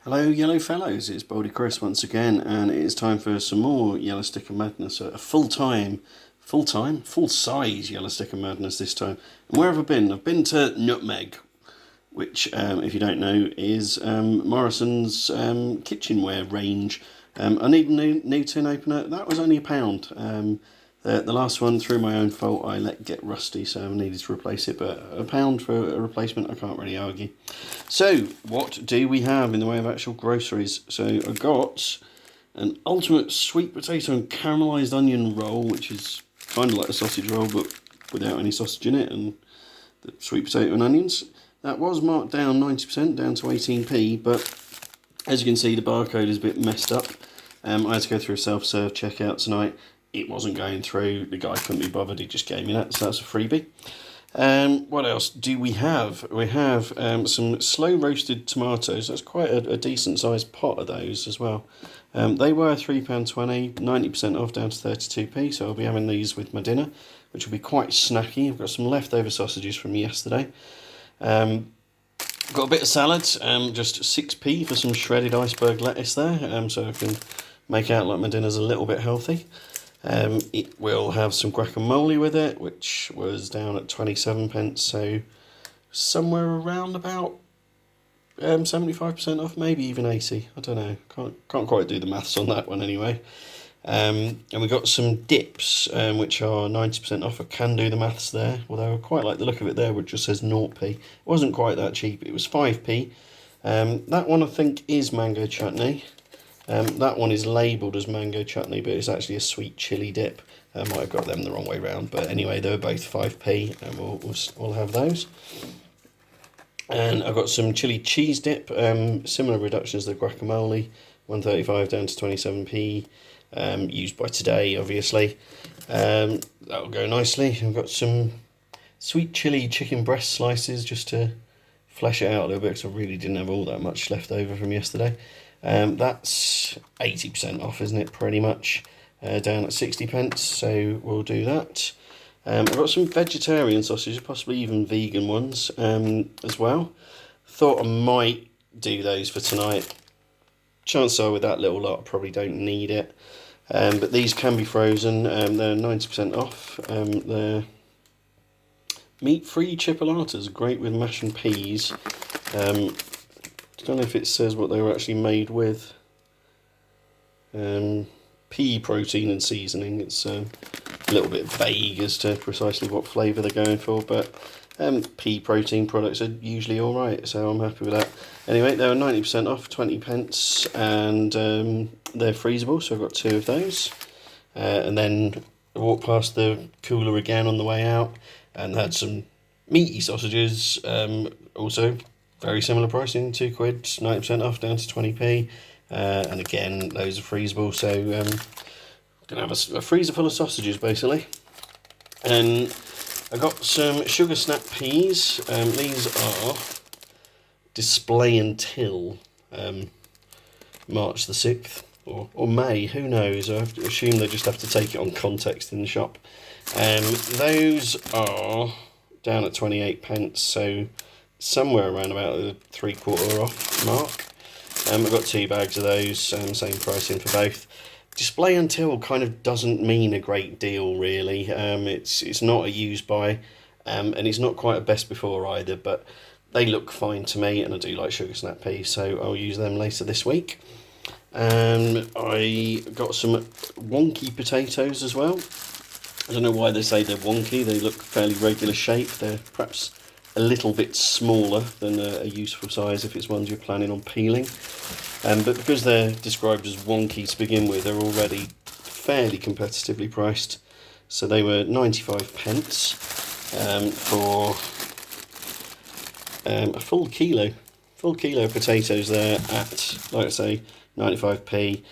Hello, yellow fellows. It's Baldy Chris once again, and it is time for some more Yellow Sticker Madness. A full-size Yellow Sticker Madness this time. And where have I been? I've been to Nutmeg, which, if you don't know, is Morrisons' kitchenware range. I need a new tin opener. That was only £1. The last one, through my own fault, I let get rusty, so I needed to replace it. But £1 for a replacement, I can't really argue. So, what do we have in the way of actual groceries? So, I got an ultimate sweet potato and caramelised onion roll, which is kind of like a sausage roll, but without any sausage in it, and the sweet potato and onions. That was marked down 90%, down to 18p, but as you can see, the barcode is a bit messed up. I had to go through a self-serve checkout tonight. It wasn't going through. The guy couldn't be bothered. He just gave me that, so that's a freebie. What else do we have? We have some slow roasted tomatoes. That's quite a decent sized pot of those as well. They were £3.20, 90% off, down to 32p, so I'll be having these with my dinner, which will be quite snacky. I've got some leftover sausages from yesterday. Got a bit of salad, just 6p for some shredded iceberg lettuce there, so I can make out like my dinner's a little bit healthy. It will have some guacamole with it, which was down at 27p, so somewhere around about 75% off, maybe even 80. I don't know. Can't quite do the maths on that one anyway. And we got some dips, which are 90% off. I can do the maths there, although I quite like the look of it there, which just says 0p. It wasn't quite that cheap. It was 5p. That one I think is mango chutney. That one is labelled as mango chutney, but it's actually a sweet chilli dip. I might have got them the wrong way round, but anyway, they were both 5p, and we'll have those. And I've got some chili cheese dip, similar reductions to the guacamole, 135 down to 27p, used by today, obviously. That'll go nicely. I've got some sweet chili chicken breast slices just to flesh it out a little bit, because I really didn't have all that much left over from yesterday. That's 80% off, isn't it, pretty much, down at 60p, so we'll do that. I've got some vegetarian sausages, possibly even vegan ones, as well. Thought I might do those for tonight. Chances are with that little lot I probably don't need it, but these can be frozen. They're 90% off. They're meat-free chipolatas, great with mash and peas. I don't know if it says what they were actually made with. Pea protein and seasoning. It's a little bit vague as to precisely what flavour they're going for, but pea protein products are usually alright, so I'm happy with that. Anyway, they were 90% off, 20p, and they're freezable, so I've got 2 of those. And then I walked past the cooler again on the way out and had some meaty sausages, also very similar pricing, £2, 90% off, down to 20p. And again, those are freezable, so gonna have a freezer full of sausages basically. And I got some sugar snap peas. These are display until March the 6th or May, who knows. I assume they just have to take it on context in the shop. Those are down at 28p, so somewhere around about the 3/4 off mark. I've got 2 bags of those, same pricing for both. Display until kind of doesn't mean a great deal, really. It's not a use by, and it's not quite a best before either, but they look fine to me, and I do like sugar snap peas, so I'll use them later this week. I got some wonky potatoes as well. I don't know why they say they're wonky. They look fairly regular shape. They're perhaps a little bit smaller than a useful size if it's ones you're planning on peeling. But because they're described as wonky to begin with, they're already fairly competitively priced. So they were 95p for a full kilo. Full kilo of potatoes there at, like I say, 95p.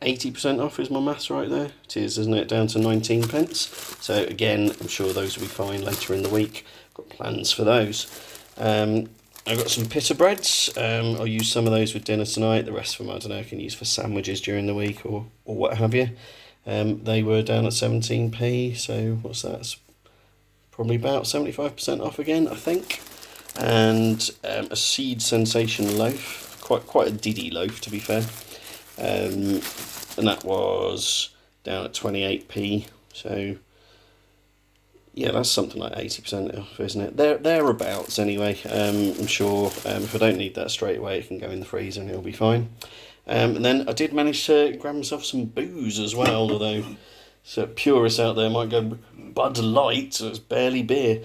80% off is my maths right there. It is, isn't it? Down to 19p. So again, I'm sure those will be fine later in the week. Got plans for those. I've got some pita breads. I'll use some of those with dinner tonight. The rest of them, I don't know, I can use for sandwiches during the week or what have you. They were down at 17p, so what's that? It's probably about 75% off again, I think. And a seed sensation loaf, quite a diddy loaf, to be fair. And that was down at 28p. So yeah, that's something like 80% off, isn't it? Thereabouts anyway. I'm sure if I don't need that straight away, it can go in the freezer and it'll be fine. And then I did manage to grab myself some booze as well, although so purists out there might go Bud Light, so it's barely beer.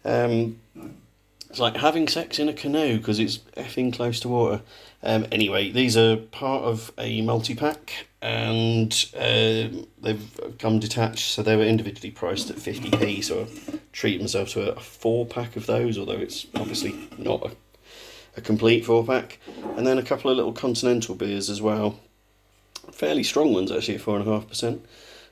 It's like having sex in a canoe because it's effing close to water. Anyway, these are part of a multi-pack, and they've come detached, so they were individually priced at 50p, so I treat myself to a 4-pack of those, although it's obviously not a complete 4-pack. And then a couple of little continental beers as well. Fairly strong ones, actually, at 4.5%.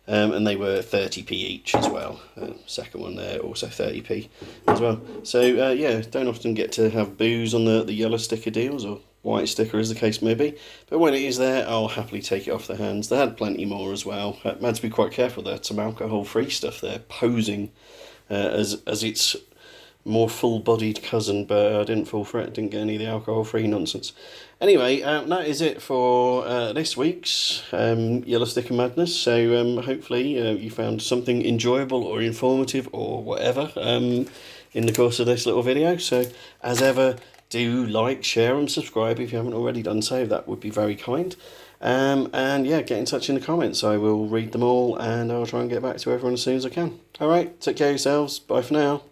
And they were 30p each as well. Second one there, also 30p as well. So yeah, don't often get to have booze on the yellow sticker deals, or white sticker as the case may be. But when it is there, I'll happily take it off their hands. They had plenty more as well. Had to be quite careful. They had some alcohol-free stuff there, posing as its more full-bodied cousin, but I didn't fall for it. Didn't get any of the alcohol-free nonsense. Anyway, that is it for this week's Yellow Sticker Madness. So hopefully you found something enjoyable or informative or whatever in the course of this little video. So as ever, do like, share and subscribe if you haven't already done so. That would be very kind. And yeah, get in touch in the comments. I will read them all and I'll try and get back to everyone as soon as I can. Alright, take care of yourselves. Bye for now.